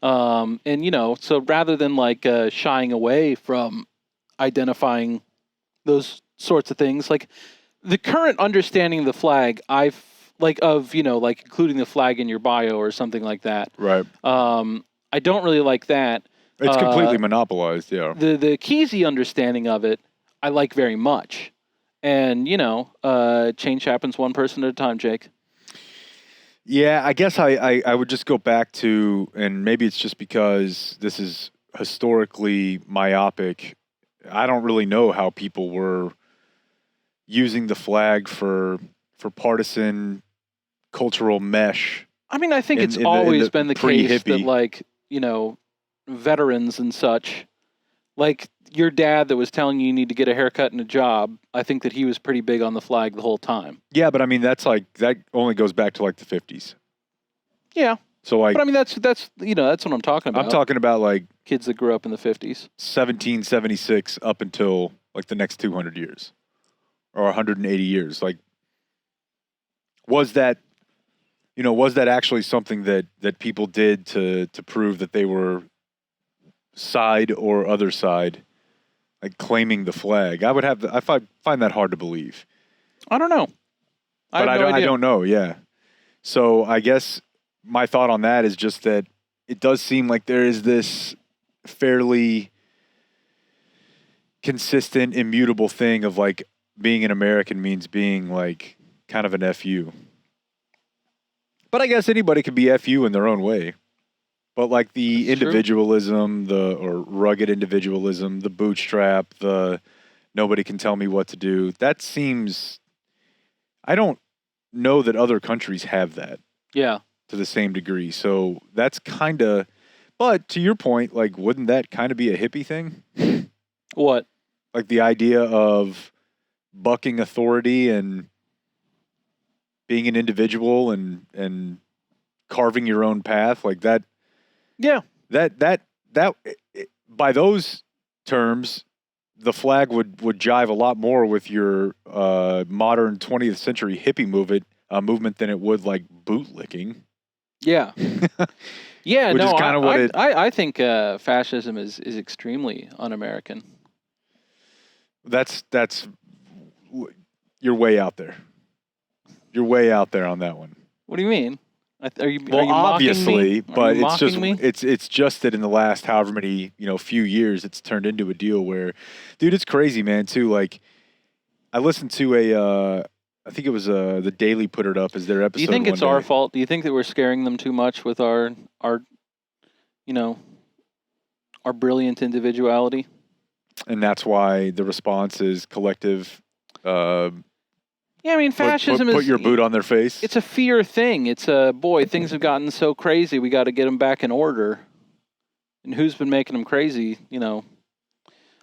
And, you know, so rather than, like, shying away from identifying those sorts of things, like, the current understanding of the flag, you know, like, including the flag in your bio or something like that. Right. I don't really like that. It's completely monopolized, yeah. The Kesey understanding of it, I like very much. And, you know, change happens one person at a time, Jake. Yeah, I guess I would just go back to, and maybe it's just because this is historically myopic, I don't really know how people were using the flag for partisan cultural mesh. I mean, I think it's always been the case that, like, you know, veterans and such, like your dad that was telling you need to get a haircut and a job, I think that he was pretty big on the flag the whole time. Yeah, but I mean, that only goes back to like the 50s. Yeah. So like, but I mean, that's you know, that's what I'm talking about. I'm talking about like kids that grew up in the 50s. 1776 up until like the next 200 years or 180 years. Like, was that actually something that people did to prove that they were side or other side, like claiming the flag? I find that hard to believe. I don't know. I don't know. Yeah. So I guess my thought on that is just that it does seem like there is this fairly consistent, immutable thing of like being an American means being like kind of an FU. But I guess anybody can be FU in their own way. But like the That's individualism, or rugged individualism, the bootstrap, the nobody can tell me what to do, that seems, I don't know that other countries have that. Yeah. To the same degree. So that's kind of, but to your point, like, wouldn't that kind of be a hippie thing? What? Like the idea of bucking authority and being an individual and carving your own path like that. Yeah. That by those terms, the flag would jive a lot more with your modern 20th century hippie movement than it would like bootlicking. Yeah. Yeah, which is kind of what I think fascism is extremely un-American. That's you're way out there. You're way out there on that one. What do you mean? Are you obviously, but it's just that in the last however many few years, it's turned into a deal where, dude, it's crazy, man. Too like, I listened to I think it was the Daily put it up as their episode. Do you think it's our fault? Do you think that we're scaring them too much with our brilliant individuality? And that's why the response is collective. Yeah, I mean, fascism put your boot on their face. It's a fear thing. It's boy, things have gotten so crazy. We got to get them back in order. And who's been making them crazy?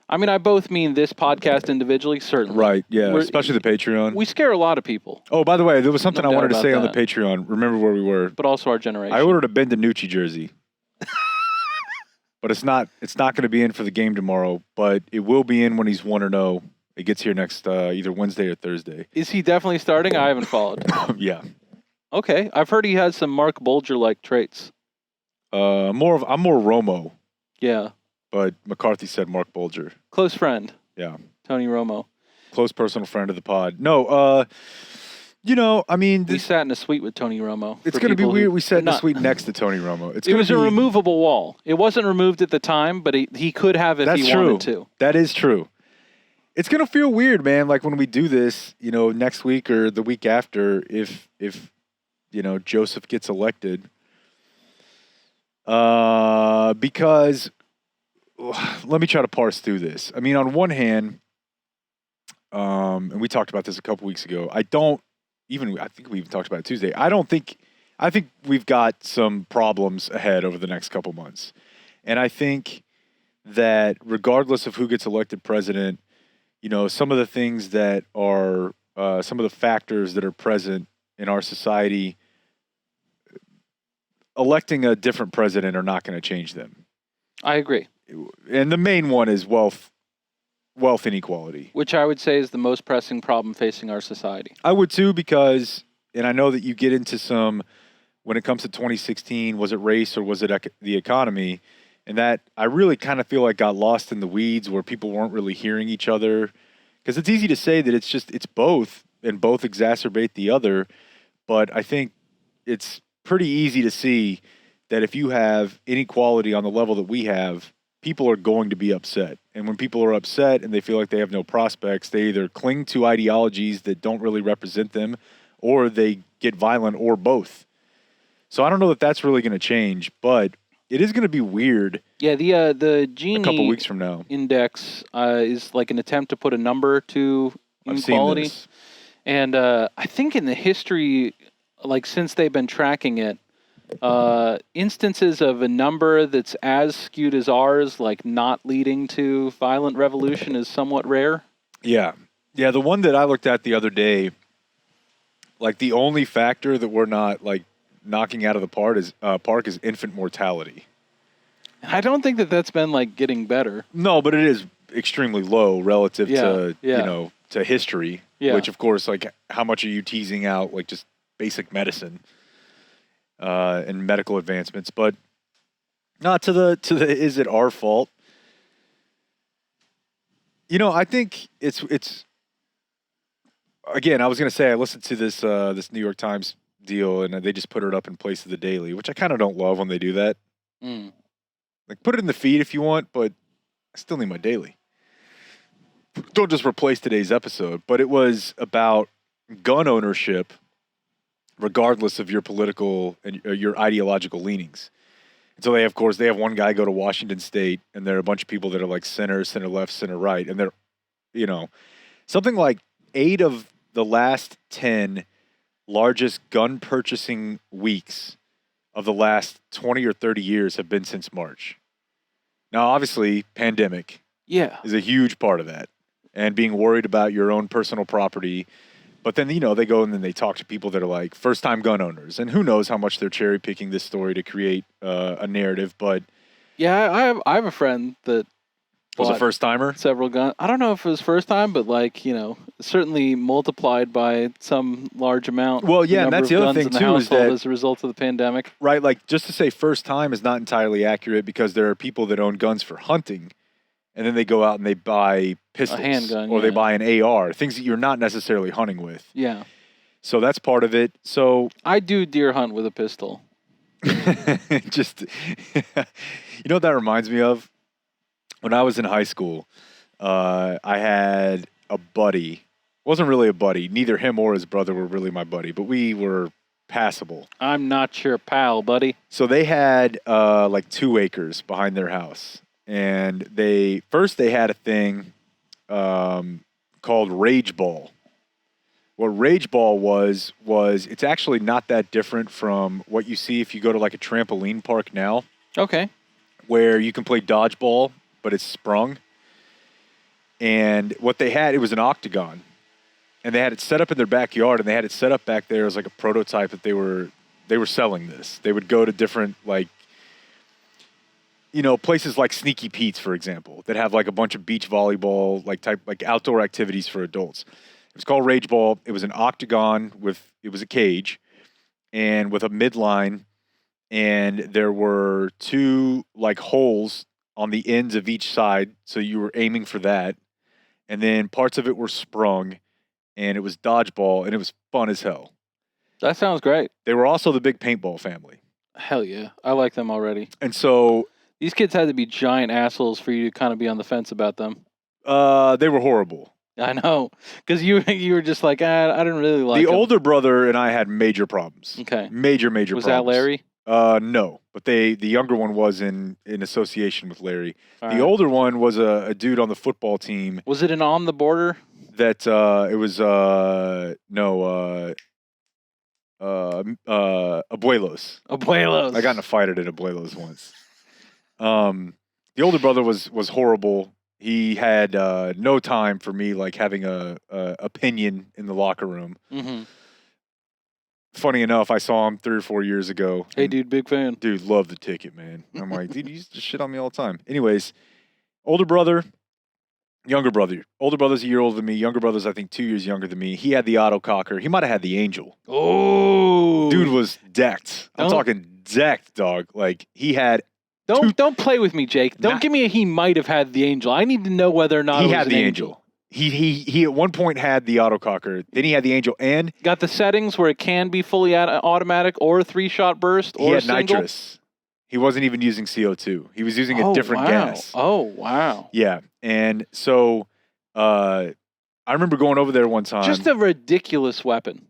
I mean, I both mean this podcast individually, certainly. Right, yeah, especially the Patreon. We scare a lot of people. Oh, by the way, there was something I wanted to say on the Patreon. Remember where we were. But also our generation. I ordered a Ben DiNucci jersey. But it's not going to be in for the game tomorrow, but it will be in when he's 1-0. It gets here next either Wednesday or Thursday. Is he definitely starting? I haven't followed. Yeah. Okay, I've heard he has some Mark Bulger-like traits. I'm more Romo. Yeah. But McCarthy said Mark Bulger. Close friend. Yeah. Tony Romo. Close personal friend of the pod. No, I mean... we sat in a suite with Tony Romo. It's going to be weird. We sat in a suite next to Tony Romo. It was a removable wall. It wasn't removed at the time, but he could have if he wanted to. That is true. It's going to feel weird, man, like when we do this, next week or the week after, if Joseph gets elected. Because... let me try to parse through this. I mean, on one hand, and we talked about this a couple weeks ago. I think we even talked about it Tuesday. I think we've got some problems ahead over the next couple months. And I think that regardless of who gets elected president, some of the things that are, some of the factors that are present in our society, electing a different president are not going to change them. I agree. And the main one is wealth inequality. Which I would say is the most pressing problem facing our society. I would too, because, and I know that you get into some, when it comes to 2016, was it race or was it the economy? And that I really kind of feel like got lost in the weeds where people weren't really hearing each other. Because it's easy to say that it's both, and both exacerbate the other. But I think it's pretty easy to see that if you have inequality on the level that we have, people are going to be upset. And when people are upset and they feel like they have no prospects, they either cling to ideologies that don't really represent them, or they get violent, or both. So I don't know that that's really going to change, but it is going to be weird. Yeah, the Gini a couple weeks from now index is like an attempt to put a number to inequality. I've seen this. And I think in the history, like since they've been tracking it, instances of a number that's as skewed as ours, like not leading to violent revolution, is somewhat rare. Yeah. Yeah, the one that I looked at the other day, like the only factor that we're not like knocking out of the park is infant mortality. I don't think that that's been like getting better. No, but it is extremely low relative to to history. Yeah. Which of course, like, how much are you teasing out like just basic medicine and medical advancements? But not to the is it our fault? I think it's again. I was gonna say I listened to this this New York Times deal, and they just put it up in place of the Daily, which I kind of don't love when they do that. Like, put it in the feed if you want, but I still need my Daily. Don't just replace today's episode. But it was about gun ownership, regardless of your political and your ideological leanings. And so they have one guy go to Washington State, and there are a bunch of people that are like center left, center right, and they're, something like 8 of the last 10 largest gun purchasing weeks of the last 20 or 30 years have been since March. Now, obviously, pandemic is a huge part of that, and being worried about your own personal property. But then, they go and then they talk to people that are like first-time gun owners, and who knows how much they're cherry-picking this story to create a narrative. But yeah, I have a friend that was a first-timer. Several guns. I don't know if it was first time, but certainly multiplied by some large amount. Well, yeah, and that's the other thing too, is that as a result of the pandemic, right? Like, just to say first time is not entirely accurate, because there are people that own guns for hunting, and then they go out and they buy pistols, a handgun, or they buy an AR, things that you're not necessarily hunting with. Yeah. So that's part of it. So I do deer hunt with a pistol. Just, what that reminds me of? When I was in high school, I had a buddy. Wasn't really a buddy. Neither him or his brother were really my buddy, but we were passable. I'm not your pal, buddy. So they had like 2 acres behind their house. And they had a thing called Rage Ball. What Rage Ball was it's actually not that different from what you see if you go to like a trampoline park now. Okay. Where you can play dodgeball, but it's sprung. And what they had, it was an octagon. And they had it set up in their backyard, and they had it set up back there as like a prototype that they were selling this. They would go to different, like, places like Sneaky Pete's, for example, that have like a bunch of beach volleyball, like outdoor activities for adults. It was called Rage Ball. It was an octagon it was a cage, and with a midline, and there were 2 like holes on the ends of each side, so you were aiming for that. And then parts of it were sprung, and it was dodgeball, and it was fun as hell. That sounds great. They were also the big paintball family. Hell yeah. I like them already. And so these kids had to be giant assholes for you to kind of be on the fence about them. They were horrible. I know, because you were just like, I didn't really like the them. older brother and I had major problems. Okay. Major problems. Was that Larry? No, but the younger one was in association with Larry. All the right. older one was a dude on the football team. Was it an On the Border? That it was Abuelos. Abuelos. I got in a fight at Abuelos once. The older brother was horrible. He had no time for me, like, having a opinion in the locker room. Mm-hmm. Funny enough, I saw him 3 or 4 years ago. Hey, dude, big fan. Dude, love the ticket, man. I'm like, dude, you used to shit on me all the time. Anyways, older brother, younger brother. Older brother's a year older than me. Younger brother's, I think, 2 years younger than me. He had the autococker. He might have had the Angel. Oh. Dude was decked. I'm talking decked, dog. Like, he had... Don't play with me, Jake. Don't give me a he might have had the Angel. I need to know whether or not he it was had an the Angel. He at one point had the autococker. Then he had the Angel, and got the settings where it can be fully automatic or 3-shot burst or he had single. nitrous. He wasn't even using CO2. He was using a different gas. Oh, wow. Yeah, and so I remember going over there one time. Just a ridiculous weapon.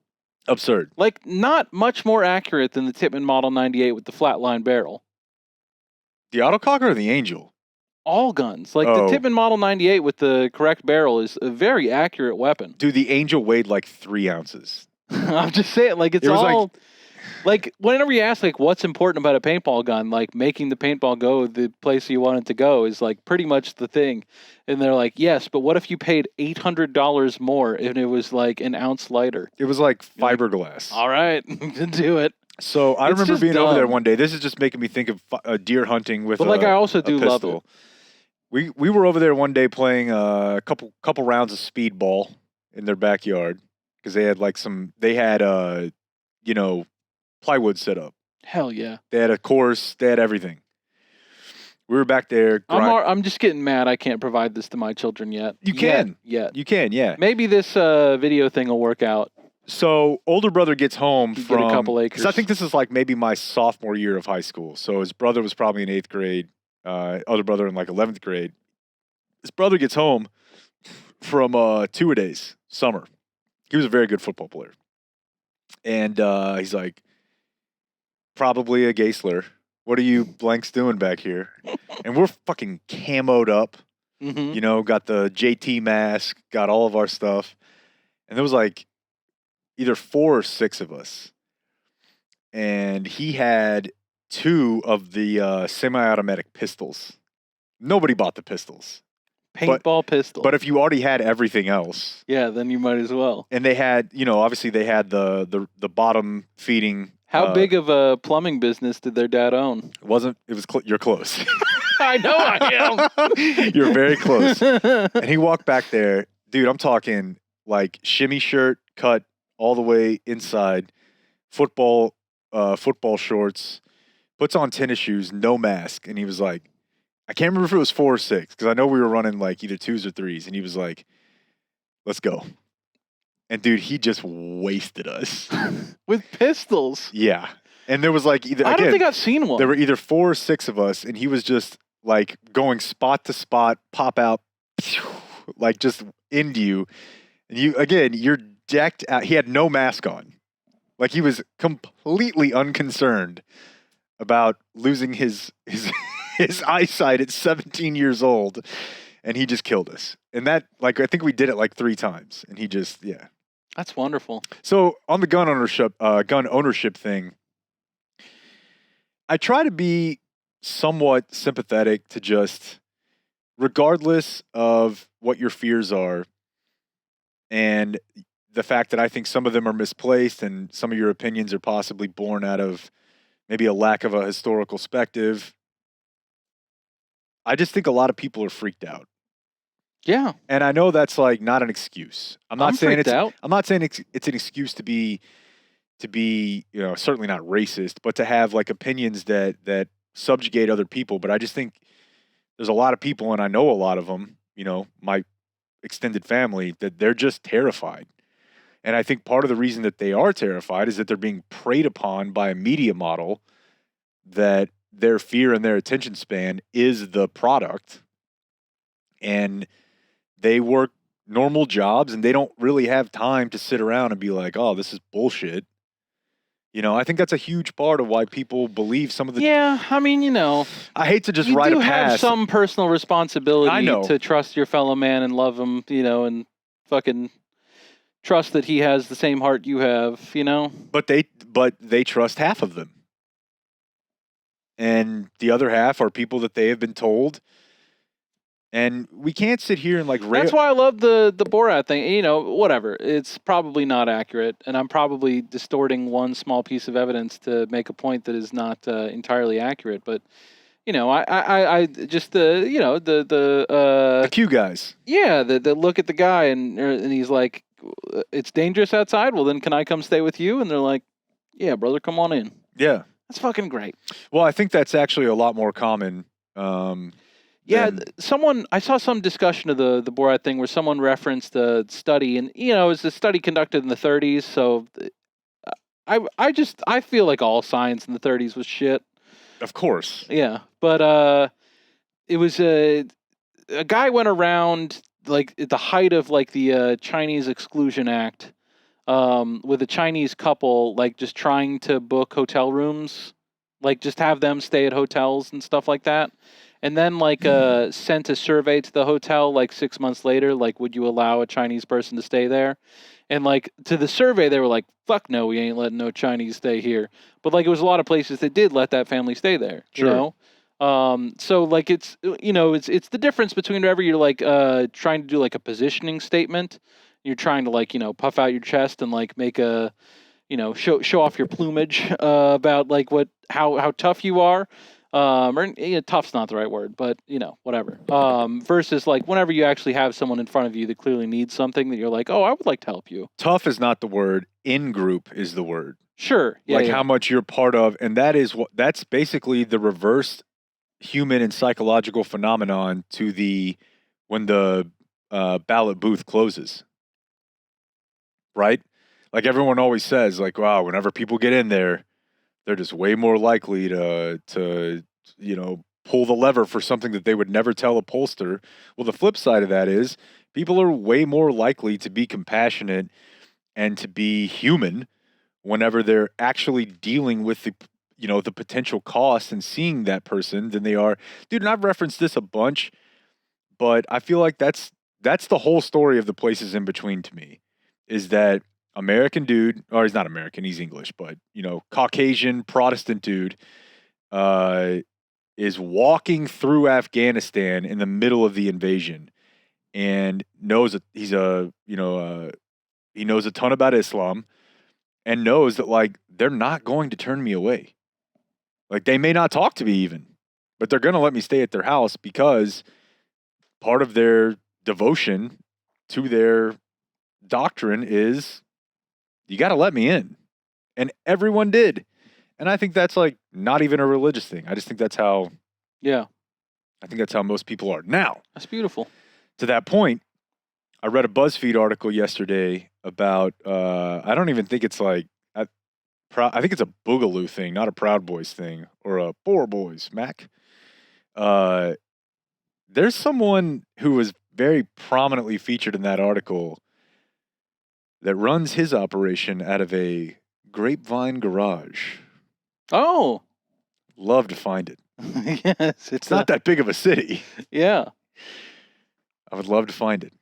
Absurd. Like, not much more accurate than the Tippmann Model 98 with the flatline barrel. The autococker or the Angel? All guns. Like the Oh. Tippmann Model 98 with the correct barrel is a very accurate weapon. Dude, the Angel weighed like 3 ounces. I'm just saying, like, it's It was all... Like, whenever you ask, like, what's important about a paintball gun, like, making the paintball go the place you want it to go is, like, pretty much the thing. And they're like, yes, but what if you paid $800 more if it was, like, an ounce lighter? It was like fiberglass. All right, do it. So I It's remember just being over there dumb. one day. This is just making me think of deer hunting with But, like, I also do love pistol. it. We were over there one day playing a couple rounds of speedball in their backyard because they had like plywood set up. Hell yeah. They had a course. They had everything. We were back there. I'm just getting mad I can't provide this to my children yet. You can. Yet. You can, yeah. Maybe this video thing will work out. So older brother gets home You from get a couple acres. 'cause I think this is like maybe my sophomore year of high school. So his brother was probably in 8th grade. Other brother in like 11th grade. His brother gets home from 2-a-days summer. He was a very good football player, and he's like, probably a gay slur. What are you blanks doing back here? And we're fucking camoed up. Mm-hmm. You know, got the JT mask, got all of our stuff. And there was like either 4 or 6 of us. And he had 2 of the semi-automatic pistols. Nobody bought the pistols. Paintball pistol. But if you already had everything else. Yeah, then you might as well. And they had, obviously they had the bottom feeding. How big of a plumbing business did their dad own? You're close. I know I am. You're very close. And he walked back there. Dude, I'm talking like shimmy shirt cut all the way inside, football shorts, puts on tennis shoes, no mask. And he was like, I can't remember if it was 4 or 6, because I know we were running like either 2s or 3s. And he was like, let's go. And dude, he just wasted us. With pistols. Yeah. And there was like I don't think I've seen one. There were either 4 or 6 of us, and he was just like going spot to spot, pop out, like just into you. And you're decked out. He had no mask on. Like he was completely unconcerned about losing his eyesight at 17 years old. And he just killed us. And that, like, I think we did it like 3 times. And he just, yeah. That's wonderful. So on the gun ownership thing, I try to be somewhat sympathetic to just, regardless of what your fears are, and the fact that I think some of them are misplaced and some of your opinions are possibly born out of maybe a lack of a historical perspective, I just think a lot of people are freaked out. Yeah. And I know that's like not an excuse. I'm not saying freaked out. I'm not saying it's an excuse to be certainly not racist, but to have like opinions that subjugate other people. But I just think there's a lot of people, and I know a lot of them, my extended family, that they're just terrified. And I think part of the reason that they are terrified is that they're being preyed upon by a media model that their fear and their attention span is the product. And they work normal jobs and they don't really have time to sit around and be like, oh, this is bullshit. I think that's a huge part of why people believe some of the... Yeah, I mean, I hate to just you write do a pass. have some personal responsibility I know. to trust your fellow man and love him, and fucking trust that he has the same heart you have, But they trust half of them. And the other half are people that they have been told. And we can't sit here and like... That's why I love the Borat thing. Whatever. It's probably not accurate. And I'm probably distorting one small piece of evidence to make a point that is not entirely accurate. But, I just, the Q guys. Yeah, the look at the guy and he's like, it's dangerous outside. Well, then can I come stay with you? And they're like, yeah, brother, come on in. Yeah. That's fucking great. Well, I think that's actually a lot more common. Yeah, I saw some discussion of the Borat thing where someone referenced a study, and it was a study conducted in the 30s. So, I feel like all science in the 30s was shit. Of course. Yeah, but it was a guy went around like at the height of like the Chinese Exclusion Act, with a Chinese couple like just trying to book hotel rooms, like just have them stay at hotels and stuff like that. and then like sent a survey to the hotel like 6 months later, like, would you allow a Chinese person to stay there? And like to the survey, they were like, "Fuck no, we ain't letting no Chinese stay here." But like it was a lot of places that did let that family stay there. Sure. You know, so like it's it's the difference between whenever you're like trying to do like a positioning statement, you're trying to like puff out your chest and like make a show off your plumage about like how tough you are. Or tough's not the right word, but whatever. Versus like whenever you actually have someone in front of you that clearly needs something that you're like, oh, I would like to help you. Tough is not the word. In group is the word. Sure. Yeah, like how much you're part of, and that's basically the reversed human and psychological phenomenon to when the ballot booth closes. Right? Like everyone always says, like, wow, whenever people get in there, they're just way more likely to pull the lever for something that they would never tell a pollster. Well, the flip side of that is people are way more likely to be compassionate and to be human whenever they're actually dealing with the potential cost and seeing that person than they are. Dude, and I've referenced this a bunch, but I feel like that's the whole story of the places in between to me, is that American dude, or he's not American, he's English, but Caucasian Protestant dude is walking through Afghanistan in the middle of the invasion and knows that he knows a ton about Islam and knows that like they're not going to turn me away. Like they may not talk to me even, but they're going to let me stay at their house because part of their devotion to their doctrine is you got to let me in. And everyone did. And I think that's like not even a religious thing. I just think that's how I think that's how most people are. Now, that's beautiful. To that point, I read a BuzzFeed article yesterday about I don't even think it's like I think it's a Boogaloo thing, not a Proud Boys thing or a Poor Boys, Mac. There's someone who was very prominently featured in that article that runs his operation out of a grapevine garage. Oh. Love to find it. Yes. It's not that big of a city. Yeah. I would love to find it.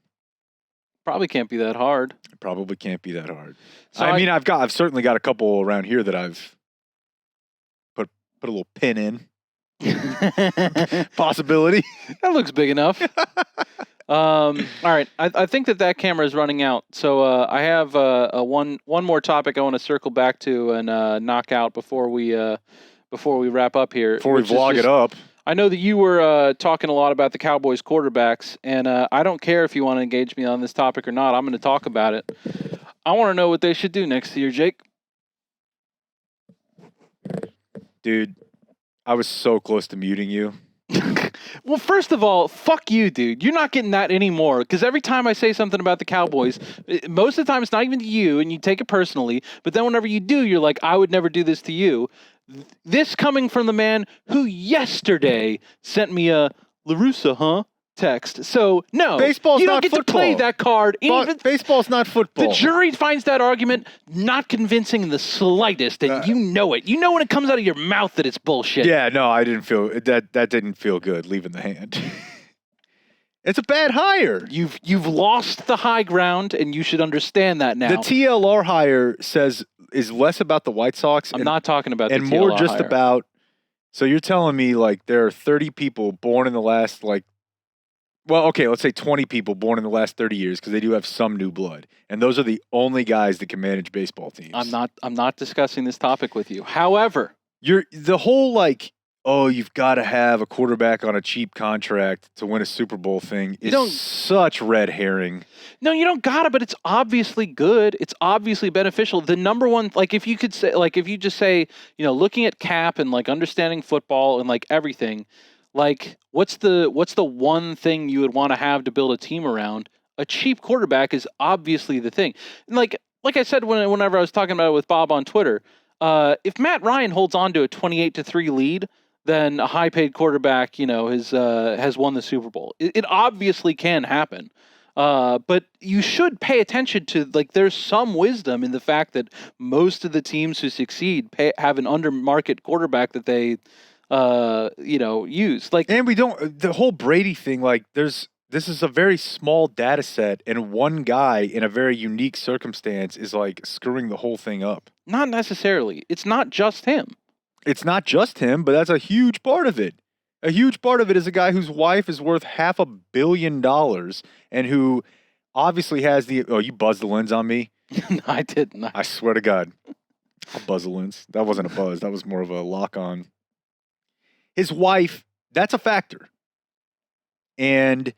Probably can't be that hard. It probably can't be that hard. So I mean, I've certainly got a couple around here that I've put a little pin in. Possibility. That looks big enough. All right. I think that camera is running out. So I have one more topic I want to circle back to and knock out before we wrap up here. Before we vlog it up. I know that you were talking a lot about the Cowboys quarterbacks, and I don't care if you want to engage me on this topic or not. I'm going to talk about it. I want to know what they should do next year, Jake. Dude, I was so close to muting you. Well, first of all, fuck you, dude. You're not getting that anymore, because every time I say something about the Cowboys, most of the time it's not even to you, and you take it personally, but then whenever you do, you're like, I would never do this to you. This coming from the man who yesterday sent me a LaRussa, huh? Text. So, no, baseball's you don't not get football. to play that card. Baseball's not football. The jury finds that argument not convincing in the slightest, and you know it. You know when it comes out of your mouth that it's bullshit. Yeah, no, I didn't feel that didn't feel good leaving the hand. It's a bad hire. You've lost the high ground, and you should understand that now. The TLR hire is less about the White Sox. I'm not talking about and the more TLR just hire. about. So you're telling me like there are 30 people born in the last let's say 20 people born in the last 30 years because they do have some new blood, and those are the only guys that can manage baseball teams. I'm not discussing this topic with you. However, the whole like, oh, you've got to have a quarterback on a cheap contract to win a Super Bowl thing is such red herring. No, you don't got it, but it's obviously good. It's obviously beneficial. The number one, like if you could say, like if you just say, looking at cap and like understanding football and like everything, like what's the one thing you would want to have to build a team around? A cheap quarterback is obviously the thing. And like I said whenever I was talking about it with Bob on Twitter, if Matt Ryan holds on to a 28-3 lead, then a high-paid quarterback, has won the Super Bowl. It obviously can happen. But you should pay attention to, like, there's some wisdom in the fact that most of the teams who succeed have an under-market quarterback that they use. Like, and we don't, the whole Brady thing, like this is a very small data set, and one guy in a very unique circumstance is like screwing the whole thing up. not necessarily. It's not just him. It's not just him, but that's a huge part of it. A huge part of it is a guy whose wife is worth $500 million and who obviously has oh, you buzzed the lens on me? No, I didn't. I swear to God. I'll buzz the lens. That wasn't a buzz. That was more of a lock on. His wife, that's a factor. And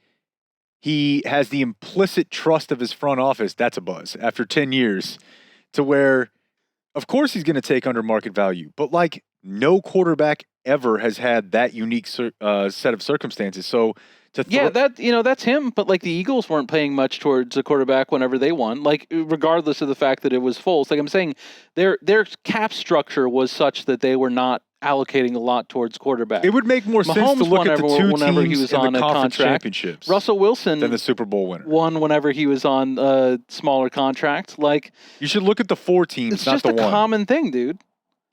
he has the implicit trust of his front office. That's a buzz after 10 years to where, of course, he's going to take under market value. But like no quarterback ever has had that unique set of circumstances. So that's him. But like the Eagles weren't paying much towards a quarterback whenever they won. Like regardless of the fact that it was Foles. Like I'm saying, their cap structure was such that they were not allocating a lot towards quarterback. It would make more sense to look at the two teams he was in on the a conference contract. championships Russell Wilson than the Super Bowl winner. Won whenever he was on a smaller contract. Like you should look at the 4 teams, it's not just the a one. common thing, dude.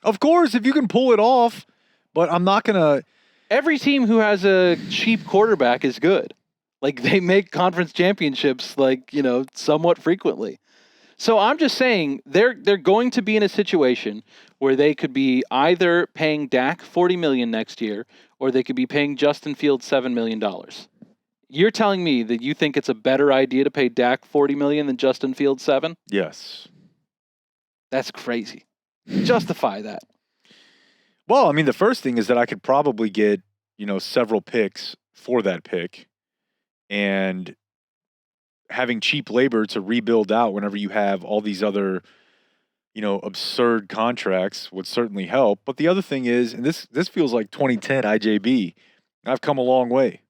Of course, if you can pull it off, but I'm not gonna. Every team who has a cheap quarterback is good. Like they make conference championships, like somewhat frequently. So I'm just saying they're going to be in a situation where they could be either paying Dak $40 million next year, or they could be paying Justin Fields $7 million. You're telling me that you think it's a better idea to pay Dak $40 million than Justin Fields $7 million? Yes. That's crazy. Justify that. Well, I mean, the first thing is that I could probably get several picks for that pick, and having cheap labor to rebuild out whenever you have all these other, absurd contracts would certainly help. But the other thing is, and this feels like 2010 IJB, I've come a long way.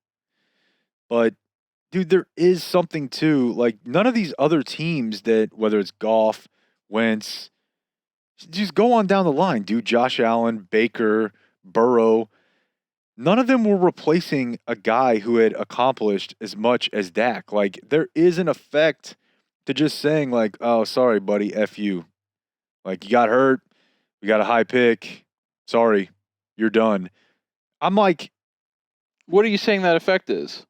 But, dude, there is something to, like, none of these other teams that, whether it's Goff, Wentz, just go on down the line, dude, Josh Allen, Baker, Burrow, none of them were replacing a guy who had accomplished as much as Dak. Like, there is an effect to just saying, like, oh, sorry, buddy, F you. Like, you got hurt. We got a high pick. Sorry, you're done. I'm like... What are you saying that effect is?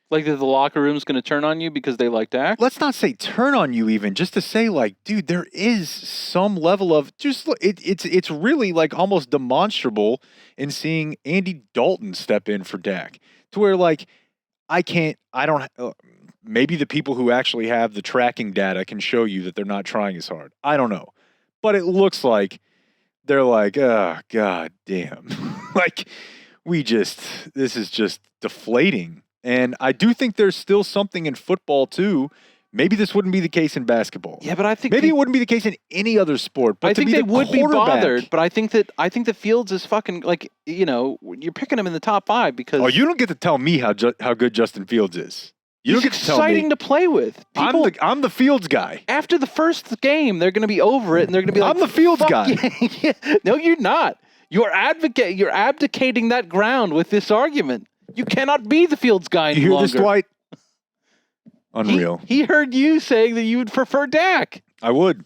Like that the locker room's going to turn on you because they like Dak? Let's not say turn on you even, just to say, like, dude, there is some level of just it's really like almost demonstrable in seeing Andy Dalton step in for Dak, to where like maybe the people who actually have the tracking data can show you that they're not trying as hard. I don't know, but it looks like they're like, oh god damn, like this is just deflating. And I do think there's still something in football too. Maybe this wouldn't be the case in basketball. Yeah, but I think maybe it wouldn't be the case in any other sport. But I think they would be bothered. But I think that Fields is fucking like you're picking him in the top 5 because. Oh, you don't get to tell me how good Justin Fields is. You don't get to tell me. Exciting to play with. People, I'm the Fields guy. After the first game, they're going to be over it and they're going to be like, I'm the Fields guy. Yeah. No, you're not. You're abdicating that ground with this argument. You cannot be the Fields guy any longer. You hear this, Dwight? Unreal. He heard you saying that you would prefer Dak. I would.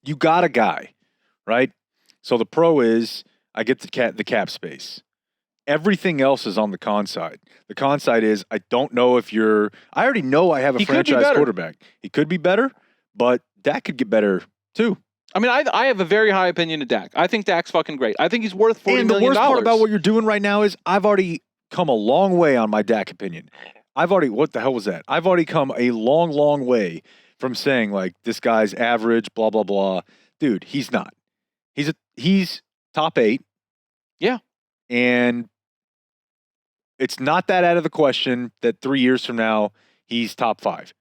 You got a guy, right? So the pro is I get the cap space. Everything else is on the con side. The con side is I don't know if I already know I have a franchise quarterback. He could be better, but Dak could get better too. I mean, I have a very high opinion of Dak. I think Dak's fucking great. I think he's worth $40 million. And the worst part about what you're doing right now is I've already come a long way on my Dak opinion. What the hell was that? I've already come a long, long way from saying like this guy's average, blah, blah, blah. Dude, he's not. He's top 8. Yeah. And it's not that out of the question that 3 years from now, he's top 5.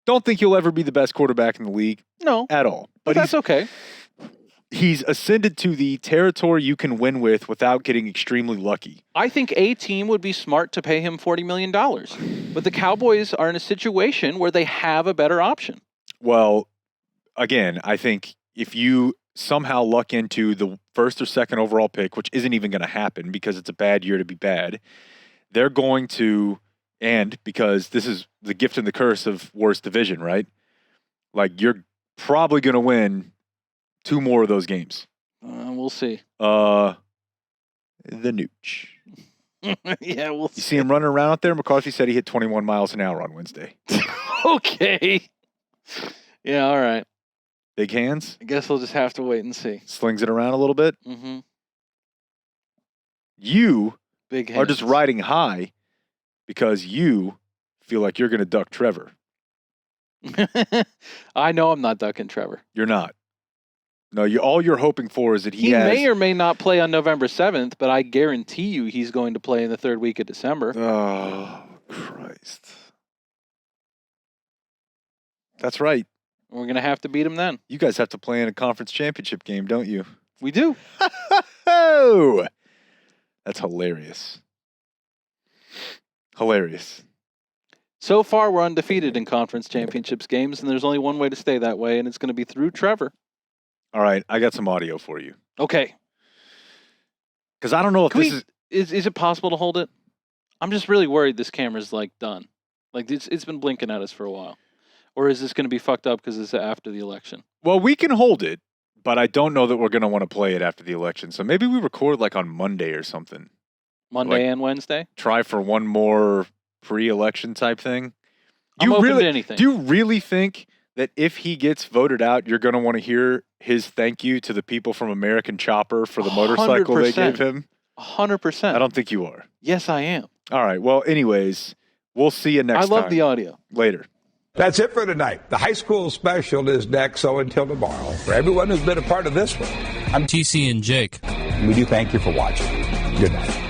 Don't think he'll ever be the best quarterback in the league. No. At all. But that's okay. He's ascended to the territory you can win without getting extremely lucky. I think a team would be smart to pay him $40 million. But the Cowboys are in a situation where they have a better option. Well, again, I think if you somehow luck into the first or second overall pick, which isn't even going to happen because it's a bad year to be bad, they're going to, and because this is the gift and the curse of worst division, right? Like, you're probably going to win 2 more of those games. We'll see. the nooch. Yeah, we'll You see him running around out there? McCarthy said he hit 21 miles an hour on Wednesday. Okay. Yeah, all right. Big hands? I guess we'll just have to wait and see. Slings it around a little bit? Mm-hmm. You Big hands. are just riding high because you feel like you're going to duck Trevor. I know I'm not ducking Trevor. You're not. No, all you're hoping for is that He may or may not play on November 7th, but I guarantee you he's going to play in the third week of December. Oh, Christ. That's right. We're going to have to beat him then. You guys have to play in a conference championship game, don't you? We do. Oh, that's hilarious. Hilarious. So far, we're undefeated in conference championships games, and there's only one way to stay that way, and it's going to be through Trevor. All right, I got some audio for you. Okay. Because I don't know if is it possible to hold it? I'm just really worried this camera's like done. Like it's been blinking at us for a while. Or is this going to be fucked up because it's after the election? Well, we can hold it, but I don't know that we're going to want to play it after the election. So maybe we record like on Monday or something. Monday and Wednesday? Try for one more pre-election type thing. I'm open to anything. Do you really think that if he gets voted out, you're going to want to hear his thank you to the people from American Chopper for the motorcycle they gave him? 100%. I don't think you are. Yes, I am. All right. Well, anyways, we'll see you next time. I love the audio. Later. That's it for tonight. The high school special is next, so until tomorrow, for everyone who's been a part of this one, I'm TC and Jake. We do thank you for watching. Good night.